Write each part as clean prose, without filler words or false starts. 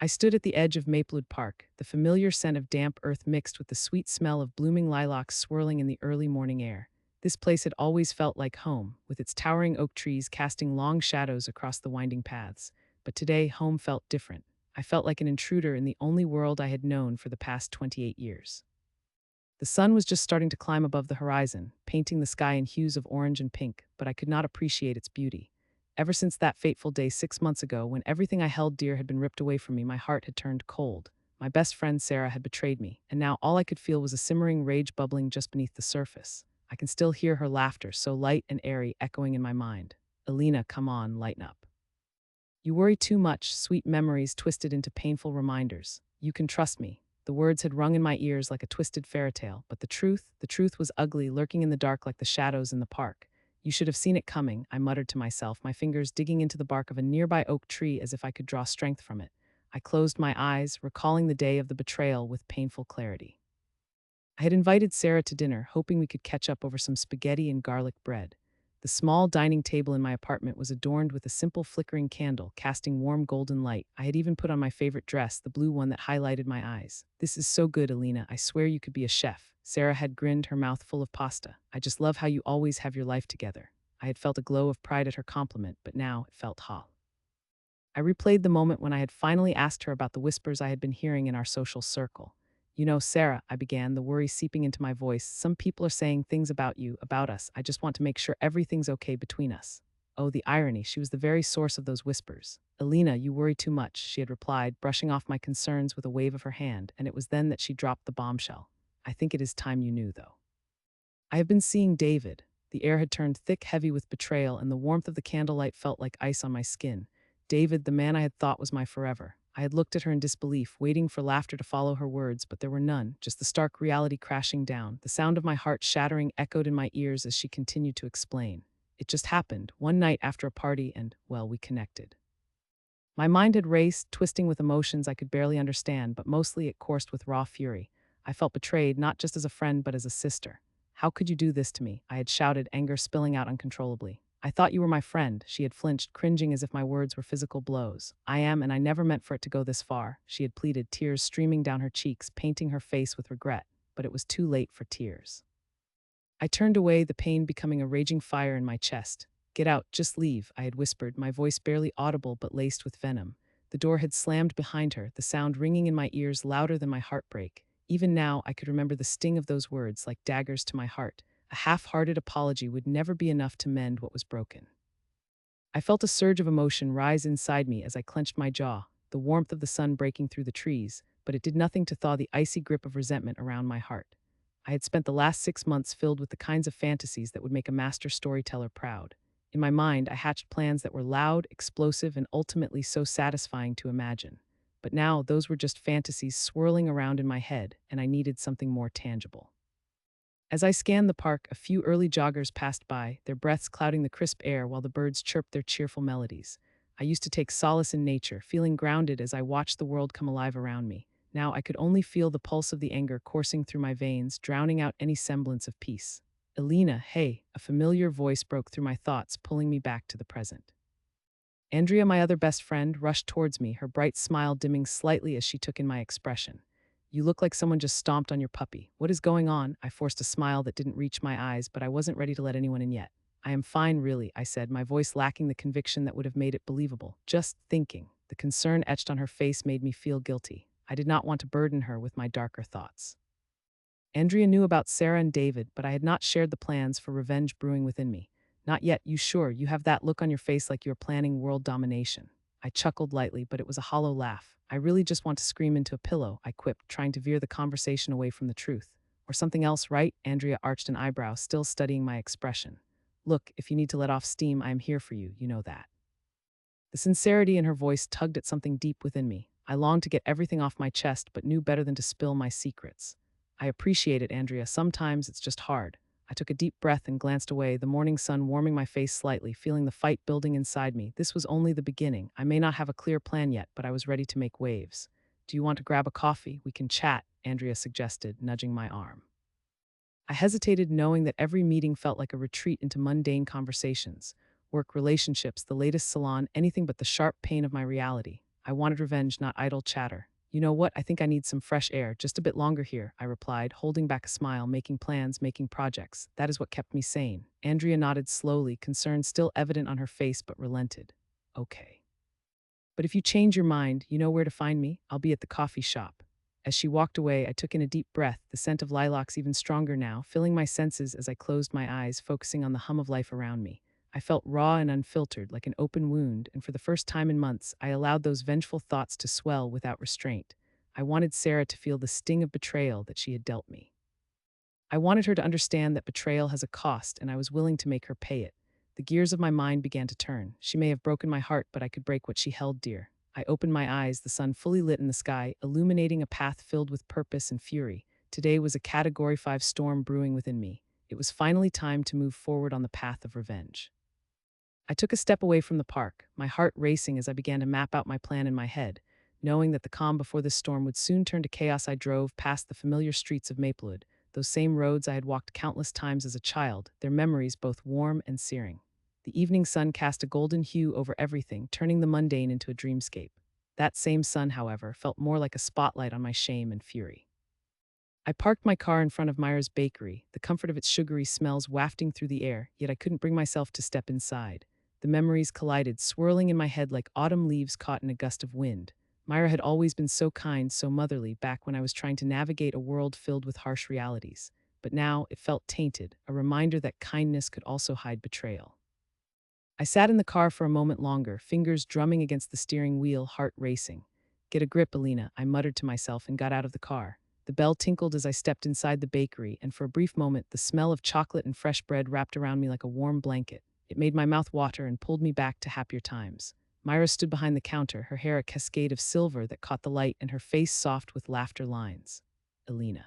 I stood at the edge of Maplewood Park, the familiar scent of damp earth mixed with the sweet smell of blooming lilacs swirling in the early morning air. This place had always felt like home, with its towering oak trees casting long shadows across the winding paths. But today, home felt different. I felt like an intruder in the only world I had known for the past 28 years. The sun was just starting to climb above the horizon, painting the sky in hues of orange and pink, but I could not appreciate its beauty. Ever since that fateful day 6 months ago, when everything I held dear had been ripped away from me, my heart had turned cold. My best friend Sarah had betrayed me, and now all I could feel was a simmering rage bubbling just beneath the surface. I can still hear her laughter, so light and airy, echoing in my mind. Alina, come on, lighten up. You worry too much, sweet memories twisted into painful reminders. You can trust me. The words had rung in my ears like a twisted fairy tale, but the truth was ugly, lurking in the dark like the shadows in the park. You should have seen it coming, I muttered to myself, my fingers digging into the bark of a nearby oak tree as if I could draw strength from it. I closed my eyes, recalling the day of the betrayal with painful clarity. I had invited Sarah to dinner, hoping we could catch up over some spaghetti and garlic bread. The small dining table in my apartment was adorned with a simple flickering candle, casting warm golden light. I had even put on my favorite dress, the blue one that highlighted my eyes. This is so good, Alina. I swear you could be a chef. Sarah had grinned, her mouth full of pasta. I just love how you always have your life together. I had felt a glow of pride at her compliment, but now it felt hollow. I replayed the moment when I had finally asked her about the whispers I had been hearing in our social circle. You know, Sarah, I began, the worry seeping into my voice. Some people are saying things about you, about us. I just want to make sure everything's okay between us. Oh, the irony. She was the very source of those whispers. Alina, you worry too much, she had replied, brushing off my concerns with a wave of her hand, and it was then that she dropped the bombshell. I think it is time you knew, though. I have been seeing David. The air had turned thick, heavy with betrayal, and the warmth of the candlelight felt like ice on my skin. David, the man I had thought was my forever. I had looked at her in disbelief, waiting for laughter to follow her words, but there were none, just the stark reality crashing down. The sound of my heart shattering echoed in my ears as she continued to explain. It just happened, one night after a party, and, well, we connected. My mind had raced, twisting with emotions I could barely understand, but mostly it coursed with raw fury. I felt betrayed, not just as a friend, but as a sister. How could you do this to me? I had shouted, anger spilling out uncontrollably. I thought you were my friend, she had flinched, cringing as if my words were physical blows. I am, and I never meant for it to go this far, she had pleaded, tears streaming down her cheeks, painting her face with regret. But it was too late for tears. I turned away, the pain becoming a raging fire in my chest. Get out, just leave, I had whispered, my voice barely audible but laced with venom. The door had slammed behind her, the sound ringing in my ears louder than my heartbreak. Even now, I could remember the sting of those words like daggers to my heart. A half-hearted apology would never be enough to mend what was broken. I felt a surge of emotion rise inside me as I clenched my jaw, the warmth of the sun breaking through the trees, but it did nothing to thaw the icy grip of resentment around my heart. I had spent the last 6 months filled with the kinds of fantasies that would make a master storyteller proud. In my mind, I hatched plans that were loud, explosive, and ultimately so satisfying to imagine. But now, those were just fantasies swirling around in my head, and I needed something more tangible. As I scanned the park, a few early joggers passed by, their breaths clouding the crisp air while the birds chirped their cheerful melodies. I used to take solace in nature, feeling grounded as I watched the world come alive around me. Now I could only feel the pulse of the anger coursing through my veins, drowning out any semblance of peace. Alina, hey, a familiar voice broke through my thoughts, pulling me back to the present. Andrea, my other best friend, rushed towards me, her bright smile dimming slightly as she took in my expression. You look like someone just stomped on your puppy. What is going on? I forced a smile that didn't reach my eyes, but I wasn't ready to let anyone in yet. I am fine, really, I said, my voice lacking the conviction that would have made it believable. Just thinking. The concern etched on her face made me feel guilty. I did not want to burden her with my darker thoughts. Andrea knew about Sarah and David, but I had not shared the plans for revenge brewing within me. Not yet, you sure? You have that look on your face like you're planning world domination. I chuckled lightly, but it was a hollow laugh. I really just want to scream into a pillow, I quipped, trying to veer the conversation away from the truth. Or something else, right? Andrea arched an eyebrow, still studying my expression. Look, if you need to let off steam, I am here for you, you know that. The sincerity in her voice tugged at something deep within me. I longed to get everything off my chest, but knew better than to spill my secrets. I appreciate it, Andrea. Sometimes it's just hard. I took a deep breath and glanced away, the morning sun warming my face slightly, feeling the fight building inside me. This was only the beginning. I may not have a clear plan yet, but I was ready to make waves. Do you want to grab a coffee? We can chat, Andrea suggested, nudging my arm. I hesitated, knowing that every meeting felt like a retreat into mundane conversations. Work, relationships, the latest salon, anything but the sharp pain of my reality. I wanted revenge, not idle chatter. You know what? I think I need some fresh air, just a bit longer here, I replied, holding back a smile, making plans, making projects. That is what kept me sane. Andrea nodded slowly, concern still evident on her face, but relented. Okay. But if you change your mind, you know where to find me. I'll be at the coffee shop. As she walked away, I took in a deep breath, the scent of lilacs even stronger now, filling my senses as I closed my eyes, focusing on the hum of life around me. I felt raw and unfiltered, like an open wound, and for the first time in months, I allowed those vengeful thoughts to swell without restraint. I wanted Sarah to feel the sting of betrayal that she had dealt me. I wanted her to understand that betrayal has a cost, and I was willing to make her pay it. The gears of my mind began to turn. She may have broken my heart, but I could break what she held dear. I opened my eyes, the sun fully lit in the sky, illuminating a path filled with purpose and fury. Today was a Category 5 storm brewing within me. It was finally time to move forward on the path of revenge. I took a step away from the park, my heart racing as I began to map out my plan in my head. Knowing that the calm before this storm would soon turn to chaos, I drove past the familiar streets of Maplewood, those same roads I had walked countless times as a child, their memories both warm and searing. The evening sun cast a golden hue over everything, turning the mundane into a dreamscape. That same sun, however, felt more like a spotlight on my shame and fury. I parked my car in front of Myra's bakery, the comfort of its sugary smells wafting through the air, yet I couldn't bring myself to step inside. The memories collided, swirling in my head like autumn leaves caught in a gust of wind. Myra had always been so kind, so motherly, back when I was trying to navigate a world filled with harsh realities. But now it felt tainted, a reminder that kindness could also hide betrayal. I sat in the car for a moment longer, fingers drumming against the steering wheel, heart racing. Get a grip, Alina, I muttered to myself and got out of the car. The bell tinkled as I stepped inside the bakery, and for a brief moment, the smell of chocolate and fresh bread wrapped around me like a warm blanket. It made my mouth water and pulled me back to happier times. Myra stood behind the counter, her hair a cascade of silver that caught the light and her face soft with laughter lines. Alina.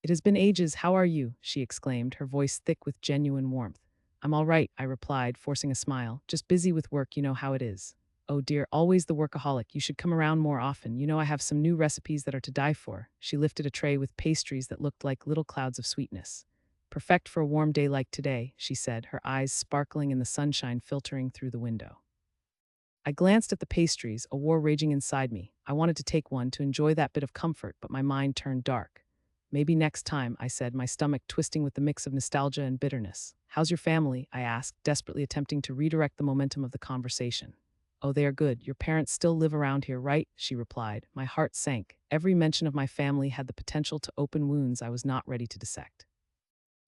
It has been ages, how are you? She exclaimed, her voice thick with genuine warmth. I'm all right, I replied, forcing a smile. Just busy with work, you know how it is. Oh dear, always the workaholic. You should come around more often. You know I have some new recipes that are to die for. She lifted a tray with pastries that looked like little clouds of sweetness. Perfect for a warm day like today, she said, her eyes sparkling in the sunshine filtering through the window. I glanced at the pastries, a war raging inside me. I wanted to take one to enjoy that bit of comfort, but my mind turned dark. Maybe next time, I said, my stomach twisting with the mix of nostalgia and bitterness. How's your family? I asked, desperately attempting to redirect the momentum of the conversation. Oh, they are good. Your parents still live around here, right? She replied. My heart sank. Every mention of my family had the potential to open wounds I was not ready to dissect.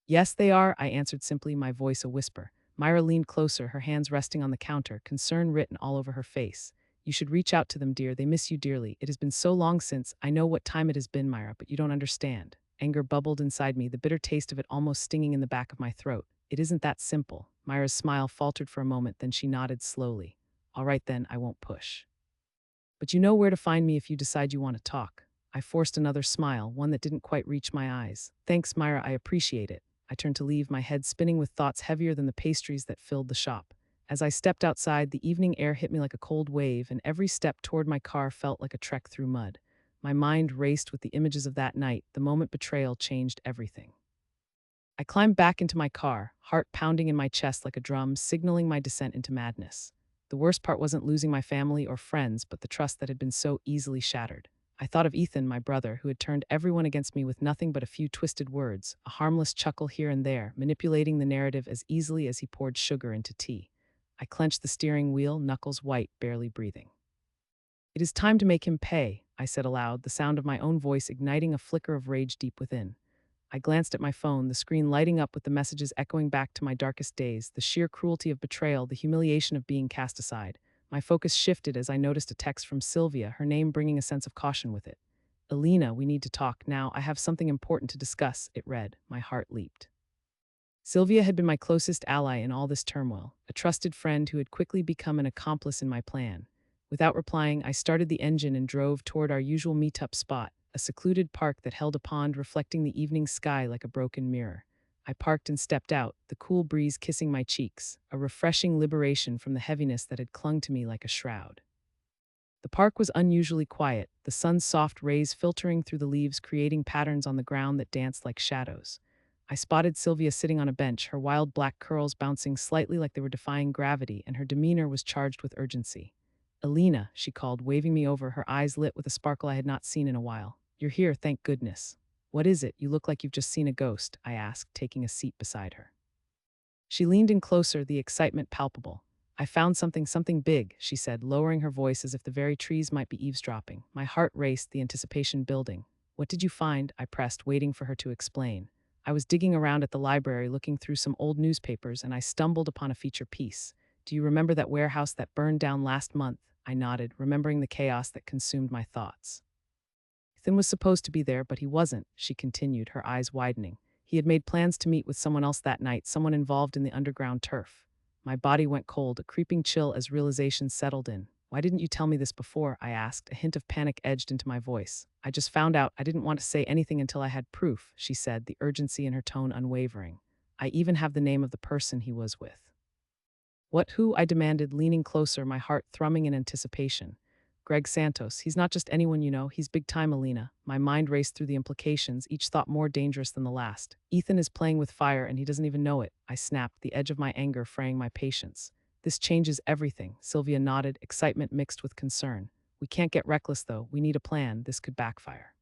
Yes, they are, I answered simply, my voice a whisper. Myra leaned closer, her hands resting on the counter, concern written all over her face. You should reach out to them, dear. They miss you dearly. It has been so long since. I know what time it has been, Myra, but you don't understand. Anger bubbled inside me, the bitter taste of it almost stinging in the back of my throat. It isn't that simple. Myra's smile faltered for a moment, then she nodded slowly. All right then, I won't push. But you know where to find me if you decide you want to talk. I forced another smile, one that didn't quite reach my eyes. Thanks, Myra, I appreciate it. I turned to leave, my head spinning with thoughts heavier than the pastries that filled the shop. As I stepped outside, the evening air hit me like a cold wave, and every step toward my car felt like a trek through mud. My mind raced with the images of that night, the moment betrayal changed everything. I climbed back into my car, heart pounding in my chest like a drum, signaling my descent into madness. The worst part wasn't losing my family or friends, but the trust that had been so easily shattered. I thought of Ethan, my brother, who had turned everyone against me with nothing but a few twisted words, a harmless chuckle here and there, manipulating the narrative as easily as he poured sugar into tea. I clenched the steering wheel, knuckles white, barely breathing. It is time to make him pay, I said aloud, the sound of my own voice igniting a flicker of rage deep within. I glanced at my phone, the screen lighting up with the messages echoing back to my darkest days, the sheer cruelty of betrayal, the humiliation of being cast aside. My focus shifted as I noticed a text from Sylvia, her name bringing a sense of caution with it. Alina, we need to talk now. I have something important to discuss, it read. My heart leaped. Sylvia had been my closest ally in all this turmoil, a trusted friend who had quickly become an accomplice in my plan. Without replying, I started the engine and drove toward our usual meetup spot, a secluded park that held a pond reflecting the evening sky like a broken mirror. I parked and stepped out, the cool breeze kissing my cheeks, a refreshing liberation from the heaviness that had clung to me like a shroud. The park was unusually quiet, the sun's soft rays filtering through the leaves, creating patterns on the ground that danced like shadows. I spotted Sylvia sitting on a bench, her wild black curls bouncing slightly like they were defying gravity, and her demeanor was charged with urgency. Alina, she called, waving me over, her eyes lit with a sparkle I had not seen in a while. You're here, thank goodness. What is it? You look like you've just seen a ghost, I asked, taking a seat beside her. She leaned in closer, the excitement palpable. I found something big, she said, lowering her voice as if the very trees might be eavesdropping. My heart raced, the anticipation building. What did you find? I pressed, waiting for her to explain. I was digging around at the library, looking through some old newspapers, and I stumbled upon a feature piece. Do you remember that warehouse that burned down last month? I nodded, remembering the chaos that consumed my thoughts. Ethan was supposed to be there, but he wasn't, she continued, her eyes widening. He had made plans to meet with someone else that night, someone involved in the underground turf. My body went cold, a creeping chill as realization settled in. Why didn't you tell me this before? I asked, a hint of panic edged into my voice. I just found out. I didn't want to say anything until I had proof, she said, the urgency in her tone unwavering. I even have the name of the person he was with. What, who? I demanded, leaning closer, my heart thrumming in anticipation. Greg Santos. He's not just anyone you know, he's big time, Alina. My mind raced through the implications, each thought more dangerous than the last. Ethan is playing with fire and he doesn't even know it, I snapped, the edge of my anger fraying my patience. This changes everything, Sylvia nodded, excitement mixed with concern. We can't get reckless though, we need a plan, this could backfire.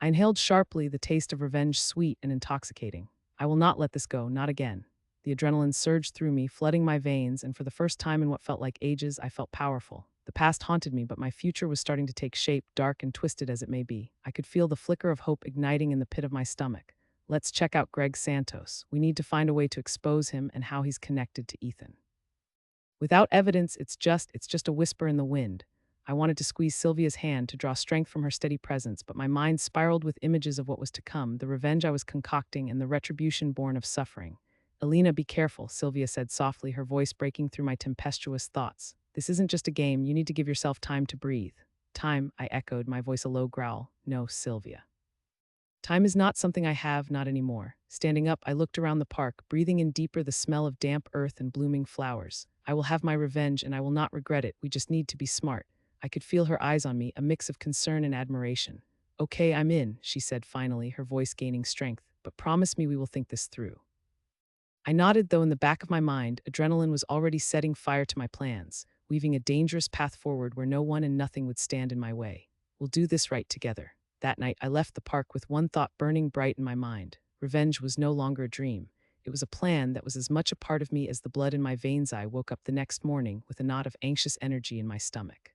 I inhaled sharply, the taste of revenge sweet and intoxicating. I will not let this go, not again. The adrenaline surged through me, flooding my veins, and for the first time in what felt like ages, I felt powerful. The past haunted me, but my future was starting to take shape, dark and twisted as it may be. I could feel the flicker of hope igniting in the pit of my stomach. Let's check out Greg Santos. We need to find a way to expose him and how he's connected to Ethan. Without evidence, it's just a whisper in the wind. I wanted to squeeze Sylvia's hand to draw strength from her steady presence, but my mind spiraled with images of what was to come, the revenge I was concocting and the retribution born of suffering. Alina, be careful, Sylvia said softly, her voice breaking through my tempestuous thoughts. This isn't just a game, you need to give yourself time to breathe. Time, I echoed, my voice a low growl. No, Sylvia. Time is not something I have, not anymore. Standing up, I looked around the park, breathing in deeper the smell of damp earth and blooming flowers. I will have my revenge and I will not regret it, we just need to be smart. I could feel her eyes on me, a mix of concern and admiration. Okay, I'm in, she said finally, her voice gaining strength, but promise me we will think this through. I nodded, though in the back of my mind, adrenaline was already setting fire to my plans, weaving a dangerous path forward where no one and nothing would stand in my way. We'll do this right together. That night, I left the park with one thought burning bright in my mind. Revenge was no longer a dream. It was a plan that was as much a part of me as the blood in my veins. I woke up the next morning with a knot of anxious energy in my stomach.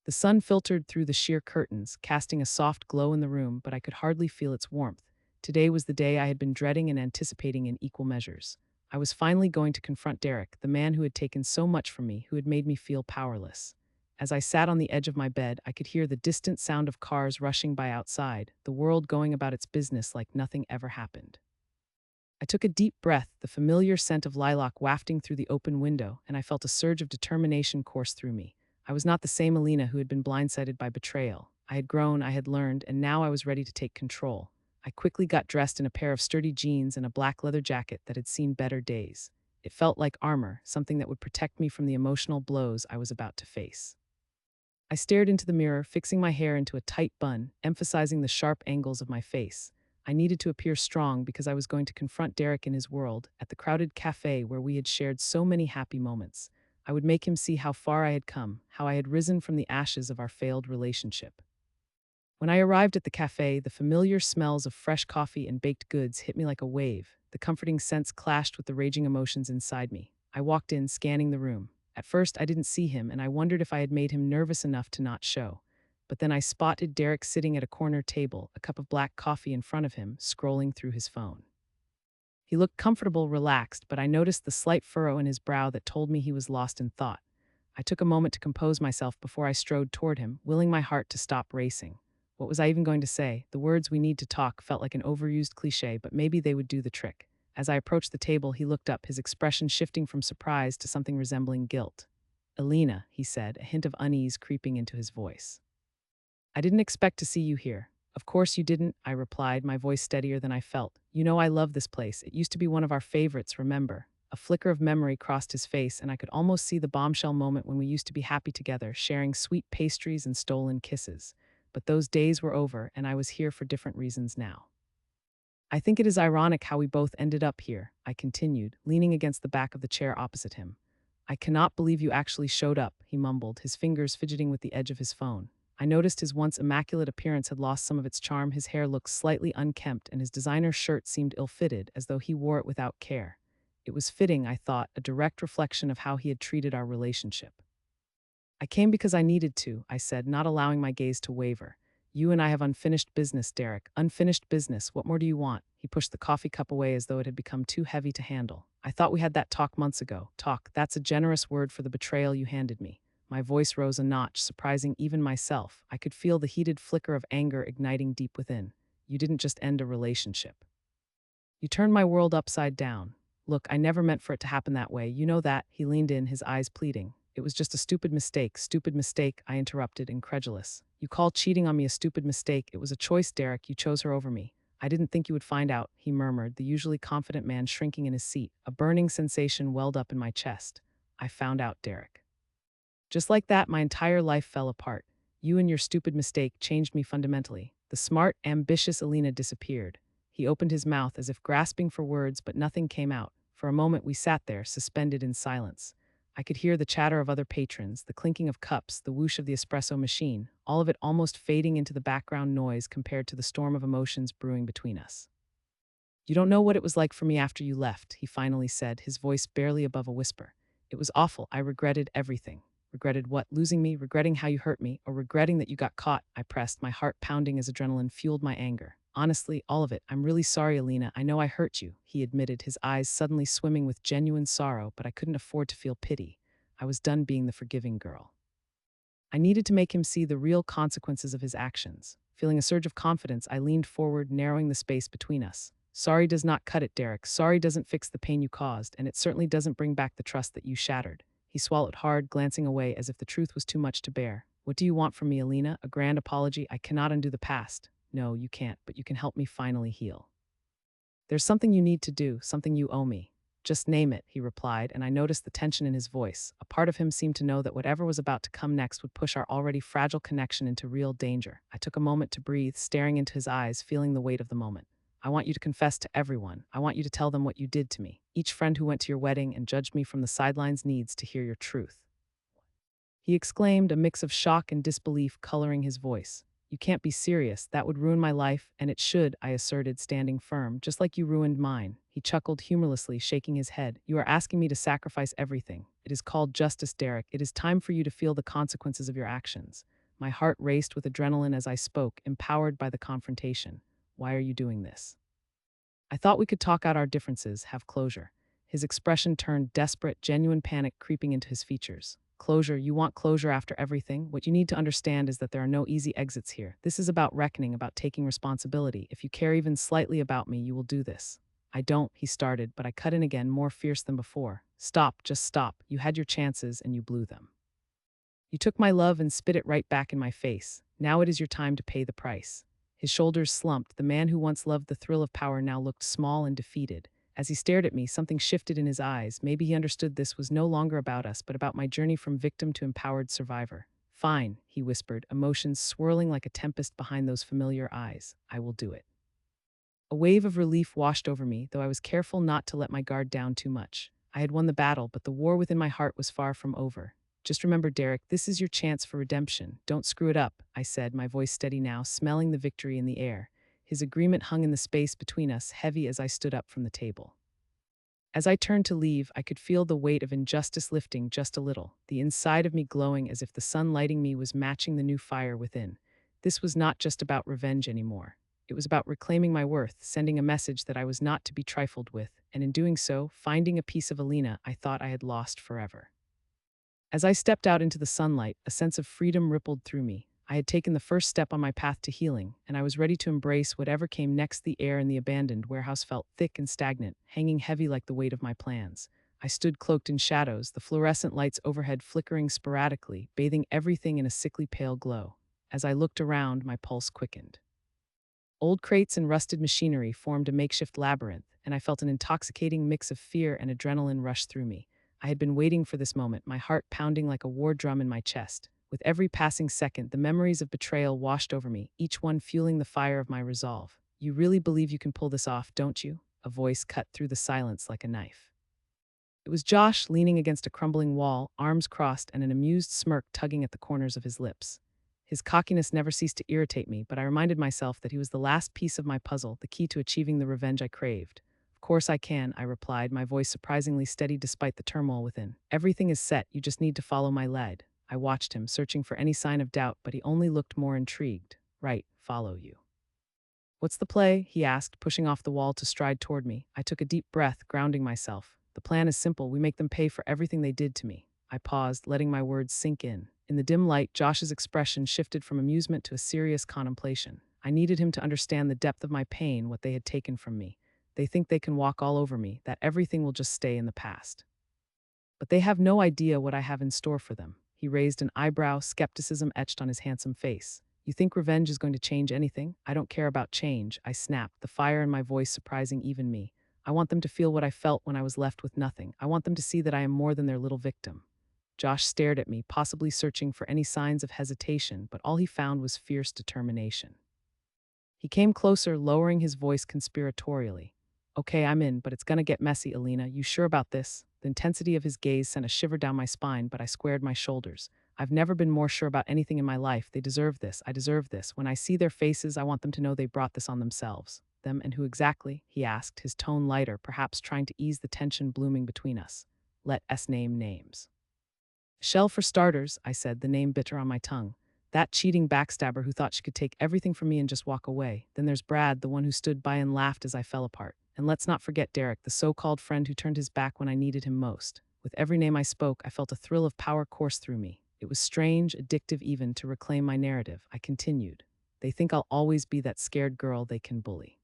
The sun filtered through the sheer curtains, casting a soft glow in the room, but I could hardly feel its warmth. Today was the day I had been dreading and anticipating in equal measures. I was finally going to confront Derek, the man who had taken so much from me, who had made me feel powerless. As I sat on the edge of my bed, I could hear the distant sound of cars rushing by outside, the world going about its business like nothing ever happened. I took a deep breath, the familiar scent of lilac wafting through the open window, and I felt a surge of determination course through me. I was not the same Alina who had been blindsided by betrayal. I had grown, I had learned, and now I was ready to take control. I quickly got dressed in a pair of sturdy jeans and a black leather jacket that had seen better days. It felt like armor, something that would protect me from the emotional blows I was about to face. I stared into the mirror, fixing my hair into a tight bun, emphasizing the sharp angles of my face. I needed to appear strong because I was going to confront Derek in his world, at the crowded cafe where we had shared so many happy moments. I would make him see how far I had come, how I had risen from the ashes of our failed relationship. When I arrived at the cafe, the familiar smells of fresh coffee and baked goods hit me like a wave. The comforting scents clashed with the raging emotions inside me. I walked in, scanning the room. At first, I didn't see him, and I wondered if I had made him nervous enough to not show. But then I spotted Derek sitting at a corner table, a cup of black coffee in front of him, scrolling through his phone. He looked comfortable, relaxed, but I noticed the slight furrow in his brow that told me he was lost in thought. I took a moment to compose myself before I strode toward him, willing my heart to stop racing. What was I even going to say? The words "we need to talk" felt like an overused cliché, but maybe they would do the trick. As I approached the table, he looked up, his expression shifting from surprise to something resembling guilt. "Alina," he said, a hint of unease creeping into his voice. "I didn't expect to see you here." "Of course you didn't," I replied, my voice steadier than I felt. "You know I love this place. It used to be one of our favorites, remember?" A flicker of memory crossed his face, and I could almost see the bombshell moment when we used to be happy together, sharing sweet pastries and stolen kisses. But those days were over, and I was here for different reasons now. "I think it is ironic how we both ended up here," I continued, leaning against the back of the chair opposite him. "I cannot believe you actually showed up," he mumbled, his fingers fidgeting with the edge of his phone. I noticed his once immaculate appearance had lost some of its charm. His hair looked slightly unkempt, and his designer shirt seemed ill-fitted, as though he wore it without care. It was fitting, I thought, a direct reflection of how he had treated our relationship. I came because I needed to, I said, not allowing my gaze to waver. You and I have unfinished business, Derek. Unfinished business. What more do you want? He pushed the coffee cup away as though it had become too heavy to handle. I thought we had that talk months ago. Talk, that's a generous word for the betrayal you handed me. My voice rose a notch, surprising even myself. I could feel the heated flicker of anger igniting deep within. You didn't just end a relationship. You turned my world upside down. Look, I never meant for it to happen that way. You know that. He leaned in, his eyes pleading. It was just a stupid mistake, I interrupted, incredulous. You call cheating on me a stupid mistake. It was a choice, Derek. You chose her over me. I didn't think you would find out, he murmured, the usually confident man shrinking in his seat. A burning sensation welled up in my chest. I found out, Derek. Just like that, my entire life fell apart. You and your stupid mistake changed me fundamentally. The smart, ambitious Alina disappeared. He opened his mouth as if grasping for words, but nothing came out. For a moment we sat there, suspended in silence. I could hear the chatter of other patrons, the clinking of cups, the whoosh of the espresso machine, all of it almost fading into the background noise compared to the storm of emotions brewing between us. You don't know what it was like for me after you left, he finally said, his voice barely above a whisper. It was awful. I regretted everything. Regretted what? Losing me, regretting how you hurt me, or regretting that you got caught, I pressed, my heart pounding as adrenaline fueled my anger. Honestly, all of it. I'm really sorry, Alina. I know I hurt you, he admitted, his eyes suddenly swimming with genuine sorrow, but I couldn't afford to feel pity. I was done being the forgiving girl. I needed to make him see the real consequences of his actions. Feeling a surge of confidence, I leaned forward, narrowing the space between us. Sorry does not cut it, Derek. Sorry doesn't fix the pain you caused, and it certainly doesn't bring back the trust that you shattered. He swallowed hard, glancing away as if the truth was too much to bear. What do you want from me, Alina? A grand apology? I cannot undo the past. No, you can't, but you can help me finally heal. There's something you need to do, something you owe me. Just name it, he replied, and I noticed the tension in his voice. A part of him seemed to know that whatever was about to come next would push our already fragile connection into real danger. I took a moment to breathe, staring into his eyes, feeling the weight of the moment. I want you to confess to everyone. I want you to tell them what you did to me. Each friend who went to your wedding and judged me from the sidelines needs to hear your truth. He exclaimed, a mix of shock and disbelief coloring his voice. You can't be serious. That would ruin my life, and it should, I asserted, standing firm, just like you ruined mine. He chuckled humorlessly, shaking his head. You are asking me to sacrifice everything. It is called justice, Derek. It is time for you to feel the consequences of your actions. My heart raced with adrenaline as I spoke, empowered by the confrontation. Why are you doing this? I thought we could talk out our differences, have closure. His expression turned desperate, genuine panic creeping into his features. Closure, you want closure after everything? What you need to understand is that there are no easy exits here. This is about reckoning, about taking responsibility. If you care even slightly about me, you will do this. I don't, he started, but I cut in again, more fierce than before. Stop, just stop. You had your chances and you blew them. You took my love and spit it right back in my face. Now it is your time to pay the price. His shoulders slumped. The man who once loved the thrill of power now looked small and defeated. As he stared at me, something shifted in his eyes. Maybe he understood this was no longer about us, but about my journey from victim to empowered survivor. Fine, he whispered, emotions swirling like a tempest behind those familiar eyes. I will do it. A wave of relief washed over me, though I was careful not to let my guard down too much. I had won the battle, but the war within my heart was far from over. Just remember, Derek, this is your chance for redemption. Don't screw it up, I said, my voice steady now, smelling the victory in the air. His agreement hung in the space between us, heavy as I stood up from the table. As I turned to leave, I could feel the weight of injustice lifting just a little, the inside of me glowing as if the sun lighting me was matching the new fire within. This was not just about revenge anymore. It was about reclaiming my worth, sending a message that I was not to be trifled with, and in doing so, finding a piece of Alina I thought I had lost forever. As I stepped out into the sunlight, a sense of freedom rippled through me. I had taken the first step on my path to healing, and I was ready to embrace whatever came next. The air in the abandoned warehouse felt thick and stagnant, hanging heavy like the weight of my plans. I stood cloaked in shadows, the fluorescent lights overhead flickering sporadically, bathing everything in a sickly pale glow. As I looked around, my pulse quickened. Old crates and rusted machinery formed a makeshift labyrinth, and I felt an intoxicating mix of fear and adrenaline rush through me. I had been waiting for this moment, my heart pounding like a war drum in my chest. With every passing second, the memories of betrayal washed over me, each one fueling the fire of my resolve. You really believe you can pull this off, don't you? A voice cut through the silence like a knife. It was Josh leaning against a crumbling wall, arms crossed and an amused smirk tugging at the corners of his lips. His cockiness never ceased to irritate me, but I reminded myself that he was the last piece of my puzzle, the key to achieving the revenge I craved. Of course I can, I replied, my voice surprisingly steady despite the turmoil within. Everything is set, you just need to follow my lead. I watched him, searching for any sign of doubt, but he only looked more intrigued. Right, follow you. What's the play? He asked, pushing off the wall to stride toward me. I took a deep breath, grounding myself. The plan is simple. We make them pay for everything they did to me. I paused, letting my words sink in. In the dim light, Josh's expression shifted from amusement to a serious contemplation. I needed him to understand the depth of my pain, what they had taken from me. They think they can walk all over me, that everything will just stay in the past. But they have no idea what I have in store for them. He raised an eyebrow, skepticism etched on his handsome face. You think revenge is going to change anything? I don't care about change, I snapped, the fire in my voice surprising even me. I want them to feel what I felt when I was left with nothing. I want them to see that I am more than their little victim. Josh stared at me, possibly searching for any signs of hesitation, but all he found was fierce determination. He came closer, lowering his voice conspiratorially. Okay, I'm in, but it's gonna get messy, Alina. You sure about this? The intensity of his gaze sent a shiver down my spine, but I squared my shoulders. I've never been more sure about anything in my life. They deserve this. I deserve this. When I see their faces, I want them to know they brought this on themselves. Them and who exactly? He asked, his tone lighter, perhaps trying to ease the tension blooming between us. Let us name names. Shell for starters, I said, the name bitter on my tongue. That cheating backstabber who thought she could take everything from me and just walk away. Then there's Brad, the one who stood by and laughed as I fell apart. And let's not forget Derek, the so-called friend who turned his back when I needed him most. With every name I spoke, I felt a thrill of power course through me. It was strange, addictive even, to reclaim my narrative. I continued. They think I'll always be that scared girl they can bully.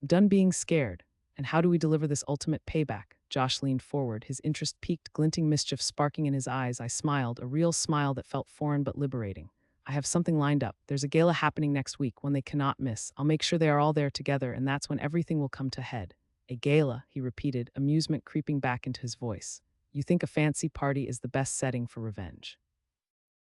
Done being scared. And how do we deliver this ultimate payback? Josh leaned forward, his interest peaked, glinting mischief sparking in his eyes. I smiled, a real smile that felt foreign but liberating. I have something lined up. There's a gala happening next week, one they cannot miss. I'll make sure they are all there together, and that's when everything will come to head. A gala, he repeated, amusement creeping back into his voice. You think a fancy party is the best setting for revenge?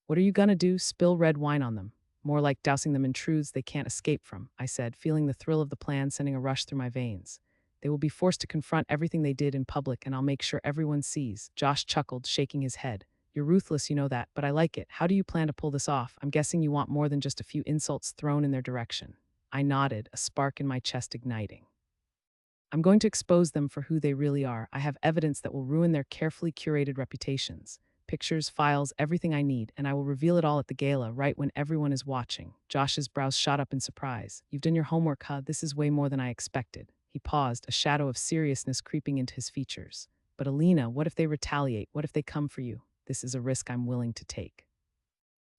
What are you gonna do? Spill red wine on them? More like dousing them in truths they can't escape from, I said, feeling the thrill of the plan sending a rush through my veins. They will be forced to confront everything they did in public, and I'll make sure everyone sees. Josh chuckled, shaking his head. You're ruthless, you know that, but I like it. How do you plan to pull this off? I'm guessing you want more than just a few insults thrown in their direction. I nodded, a spark in my chest igniting. I'm going to expose them for who they really are. I have evidence that will ruin their carefully curated reputations. Pictures, files, everything I need, and I will reveal it all at the gala, right when everyone is watching. Josh's brows shot up in surprise. You've done your homework, huh? This is way more than I expected. He paused, a shadow of seriousness creeping into his features. But Alina, what if they retaliate? What if they come for you? This is a risk I'm willing to take.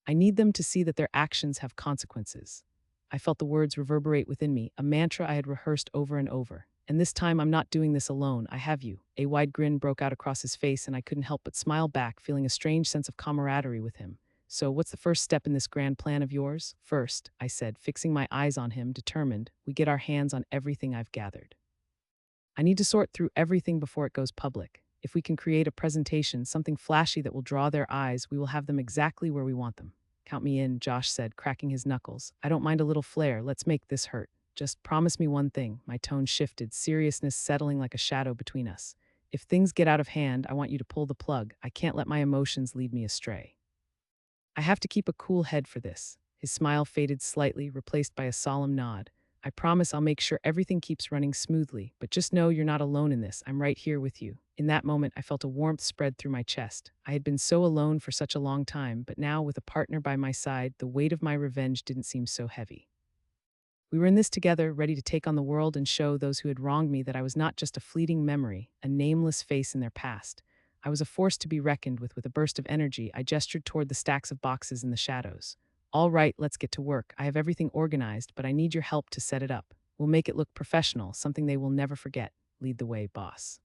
I need them to see that their actions have consequences. I felt the words reverberate within me, a mantra I had rehearsed over and over. And this time I'm not doing this alone, I have you. A wide grin broke out across his face and I couldn't help but smile back, feeling a strange sense of camaraderie with him. So what's the first step in this grand plan of yours? First, I said, fixing my eyes on him, determined, we get our hands on everything I've gathered. I need to sort through everything before it goes public. If we can create a presentation, something flashy that will draw their eyes, we will have them exactly where we want them. Count me in, Josh said, cracking his knuckles. I don't mind a little flair, let's make this hurt. Just promise me one thing. My tone shifted, seriousness settling like a shadow between us. If things get out of hand, I want you to pull the plug. I can't let my emotions lead me astray. I have to keep a cool head for this. His smile faded slightly, replaced by a solemn nod. I promise I'll make sure everything keeps running smoothly, but just know you're not alone in this. I'm right here with you. In that moment, I felt a warmth spread through my chest. I had been so alone for such a long time, but now with a partner by my side, the weight of my revenge didn't seem so heavy. We were in this together, ready to take on the world and show those who had wronged me that I was not just a fleeting memory, a nameless face in their past. I was a force to be reckoned with. With a burst of energy, I gestured toward the stacks of boxes in the shadows. All right, let's get to work. I have everything organized, but I need your help to set it up. We'll make it look professional, something they will never forget. Lead the way, boss.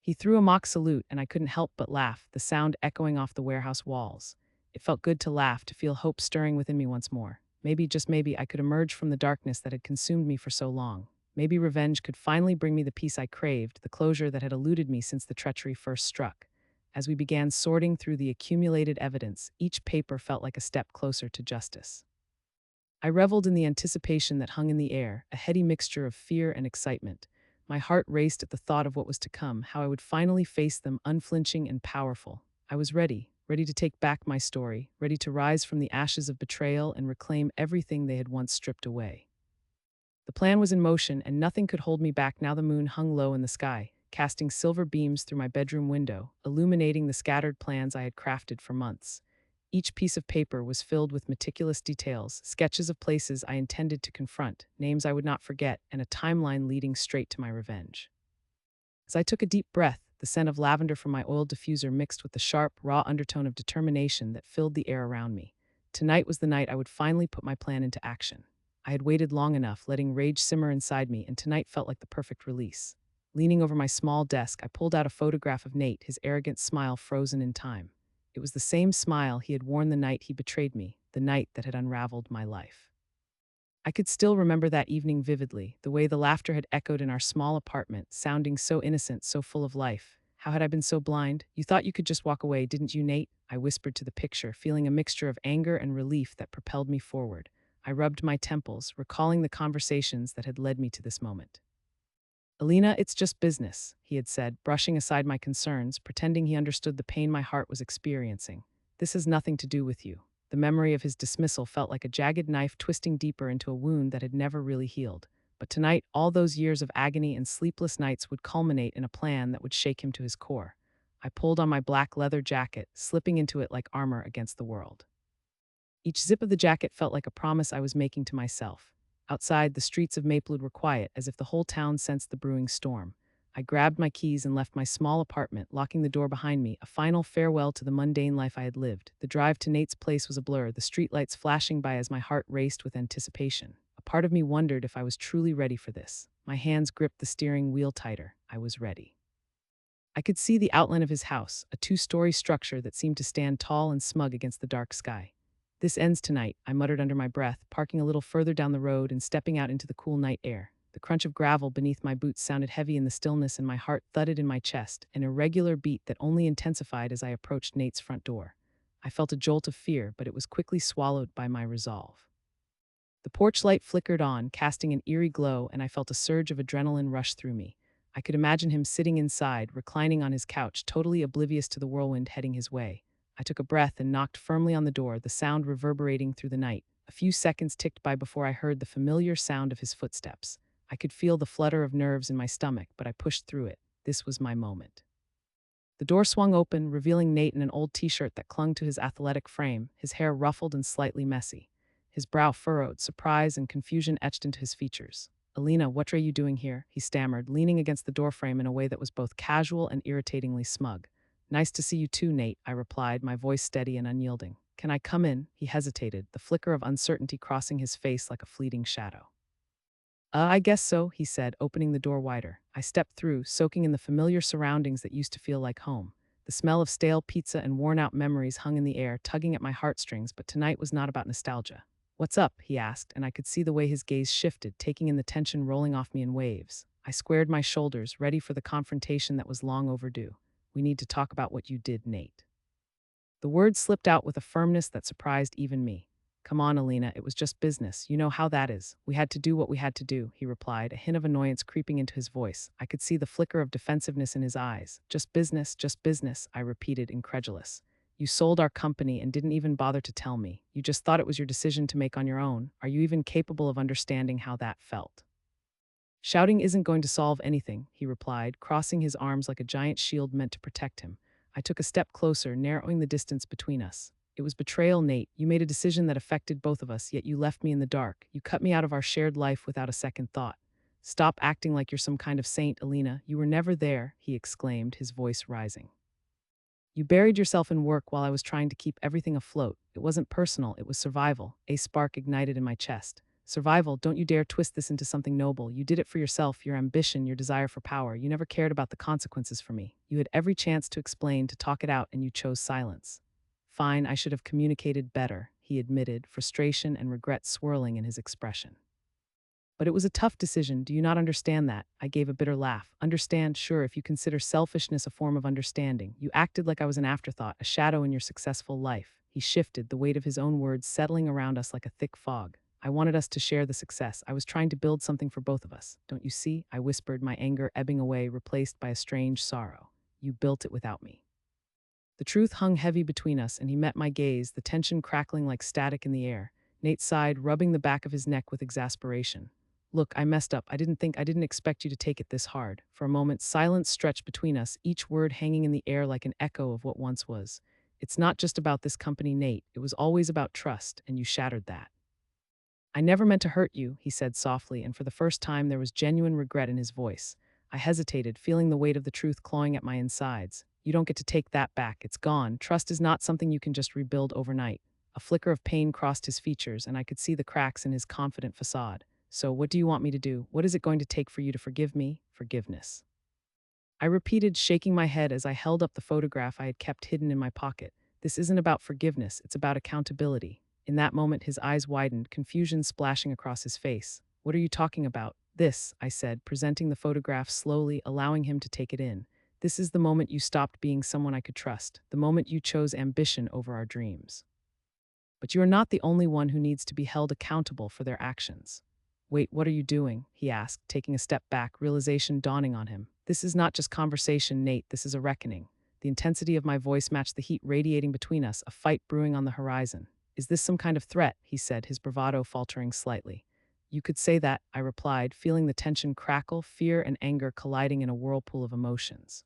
He threw a mock salute, and I couldn't help but laugh, the sound echoing off the warehouse walls. It felt good to laugh, to feel hope stirring within me once more. Maybe, just maybe, I could emerge from the darkness that had consumed me for so long. Maybe revenge could finally bring me the peace I craved, the closure that had eluded me since the treachery first struck. As we began sorting through the accumulated evidence, each paper felt like a step closer to justice. I reveled in the anticipation that hung in the air, a heady mixture of fear and excitement. My heart raced at the thought of what was to come, how I would finally face them unflinching and powerful. I was ready, ready to take back my story, ready to rise from the ashes of betrayal and reclaim everything they had once stripped away. The plan was in motion, and nothing could hold me back now the moon hung low in the sky, casting silver beams through my bedroom window, illuminating the scattered plans I had crafted for months. Each piece of paper was filled with meticulous details, sketches of places I intended to confront, names I would not forget, and a timeline leading straight to my revenge. As I took a deep breath, the scent of lavender from my oil diffuser mixed with the sharp, raw undertone of determination that filled the air around me. Tonight was the night I would finally put my plan into action. I had waited long enough, letting rage simmer inside me, and tonight felt like the perfect release. Leaning over my small desk, I pulled out a photograph of Nate, his arrogant smile frozen in time. It was the same smile he had worn the night he betrayed me, the night that had unraveled my life. I could still remember that evening vividly, the way the laughter had echoed in our small apartment, sounding so innocent, so full of life. How had I been so blind? You thought you could just walk away, didn't you, Nate? I whispered to the picture, feeling a mixture of anger and relief that propelled me forward. I rubbed my temples, recalling the conversations that had led me to this moment. Alina, it's just business, he had said, brushing aside my concerns, pretending he understood the pain my heart was experiencing. This has nothing to do with you. The memory of his dismissal felt like a jagged knife twisting deeper into a wound that had never really healed. But tonight, all those years of agony and sleepless nights would culminate in a plan that would shake him to his core. I pulled on my black leather jacket, slipping into it like armor against the world. Each zip of the jacket felt like a promise I was making to myself. Outside, the streets of Maplewood were quiet, as if the whole town sensed the brewing storm. I grabbed my keys and left my small apartment, locking the door behind me, a final farewell to the mundane life I had lived. The drive to Nate's place was a blur, the streetlights flashing by as my heart raced with anticipation. A part of me wondered if I was truly ready for this. My hands gripped the steering wheel tighter. I was ready. I could see the outline of his house, a two-story structure that seemed to stand tall and smug against the dark sky. This ends tonight, I muttered under my breath, parking a little further down the road and stepping out into the cool night air. The crunch of gravel beneath my boots sounded heavy in the stillness, and my heart thudded in my chest, an irregular beat that only intensified as I approached Nate's front door. I felt a jolt of fear, but it was quickly swallowed by my resolve. The porch light flickered on, casting an eerie glow, and I felt a surge of adrenaline rush through me. I could imagine him sitting inside, reclining on his couch, totally oblivious to the whirlwind heading his way. I took a breath and knocked firmly on the door, the sound reverberating through the night. A few seconds ticked by before I heard the familiar sound of his footsteps. I could feel the flutter of nerves in my stomach, but I pushed through it. This was my moment. The door swung open, revealing Nate in an old t-shirt that clung to his athletic frame, his hair ruffled and slightly messy. His brow furrowed, surprise and confusion etched into his features. "Alina, what are you doing here?" he stammered, leaning against the doorframe in a way that was both casual and irritatingly smug. "Nice to see you too, Nate," I replied, my voice steady and unyielding. "Can I come in?" He hesitated, the flicker of uncertainty crossing his face like a fleeting shadow. I guess so," he said, opening the door wider. I stepped through, soaking in the familiar surroundings that used to feel like home. The smell of stale pizza and worn-out memories hung in the air, tugging at my heartstrings, but tonight was not about nostalgia. "What's up?" he asked, and I could see the way his gaze shifted, taking in the tension rolling off me in waves. I squared my shoulders, ready for the confrontation that was long overdue. "We need to talk about what you did, Nate." The words slipped out with a firmness that surprised even me. "Come on, Alina, it was just business. You know how that is. We had to do what we had to do," he replied, a hint of annoyance creeping into his voice. I could see the flicker of defensiveness in his eyes. Just business," I repeated, incredulous. "You sold our company and didn't even bother to tell me. You just thought it was your decision to make on your own. Are you even capable of understanding how that felt?" "Shouting isn't going to solve anything," he replied, crossing his arms like a giant shield meant to protect him. I took a step closer, narrowing the distance between us. "It was betrayal, Nate. You made a decision that affected both of us, yet you left me in the dark. You cut me out of our shared life without a second thought. Stop acting like you're some kind of saint, Alina. You were never there," he exclaimed, his voice rising. "You buried yourself in work while I was trying to keep everything afloat. It wasn't personal, it was survival." A spark ignited in my chest. "Survival? Don't you dare twist this into something noble. You did it for yourself, your ambition, your desire for power. You never cared about the consequences for me. You had every chance to explain, to talk it out, and you chose silence." "Fine, I should have communicated better," he admitted, frustration and regret swirling in his expression. "But it was a tough decision. Do you not understand that?" I gave a bitter laugh. "Understand? Sure, if you consider selfishness a form of understanding. You acted like I was an afterthought, a shadow in your successful life." He shifted, the weight of his own words settling around us like a thick fog. I wanted us to share the success. I was trying to build something for both of us. Don't you see? I whispered, my anger ebbing away, replaced by a strange sorrow. You built it without me. The truth hung heavy between us, and he met my gaze, the tension crackling like static in the air. Nate sighed, rubbing the back of his neck with exasperation. Look, I messed up. I didn't expect you to take it this hard. For a moment, silence stretched between us, each word hanging in the air like an echo of what once was. It's not just about this company, Nate. It was always about trust, and you shattered that. I never meant to hurt you, he said softly, and for the first time there was genuine regret in his voice. I hesitated, feeling the weight of the truth clawing at my insides. You don't get to take that back. It's gone. Trust is not something you can just rebuild overnight. A flicker of pain crossed his features, and I could see the cracks in his confident facade. So, what do you want me to do? What is it going to take for you to forgive me? Forgiveness. I repeated, shaking my head as I held up the photograph I had kept hidden in my pocket. This isn't about forgiveness, it's about accountability. In that moment, his eyes widened, confusion splashing across his face. What are you talking about? This, I said, presenting the photograph slowly, allowing him to take it in. This is the moment you stopped being someone I could trust, the moment you chose ambition over our dreams. But you are not the only one who needs to be held accountable for their actions. Wait, what are you doing? He asked, taking a step back, realization dawning on him. This is not just conversation, Nate, this is a reckoning. The intensity of my voice matched the heat radiating between us, a fight brewing on the horizon. Is this some kind of threat? He said, his bravado faltering slightly. You could say that, I replied, feeling the tension crackle, fear and anger colliding in a whirlpool of emotions.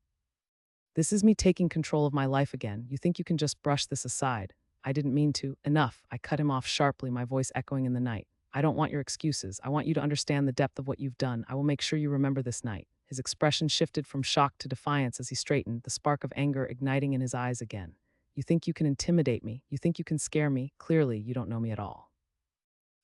This is me taking control of my life again. You think you can just brush this aside? I didn't mean to. Enough. I cut him off sharply, my voice echoing in the night. I don't want your excuses. I want you to understand the depth of what you've done. I will make sure you remember this night. His expression shifted from shock to defiance as he straightened, the spark of anger igniting in his eyes again. You think you can intimidate me? You think you can scare me? Clearly, you don't know me at all.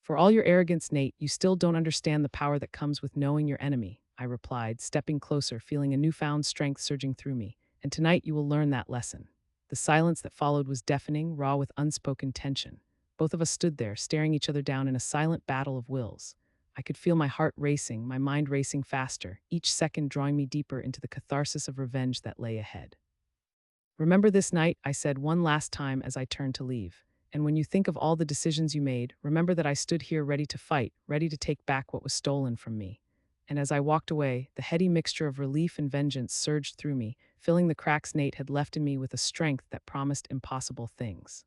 For all your arrogance, Nate, you still don't understand the power that comes with knowing your enemy, I replied, stepping closer, feeling a newfound strength surging through me. And tonight you will learn that lesson. The silence that followed was deafening, raw with unspoken tension. Both of us stood there, staring each other down in a silent battle of wills. I could feel my heart racing, my mind racing faster, each second drawing me deeper into the catharsis of revenge that lay ahead. Remember this night, I said one last time as I turned to leave. And when you think of all the decisions you made, remember that I stood here ready to fight, ready to take back what was stolen from me. And as I walked away, the heady mixture of relief and vengeance surged through me, filling the cracks Nate had left in me with a strength that promised impossible things.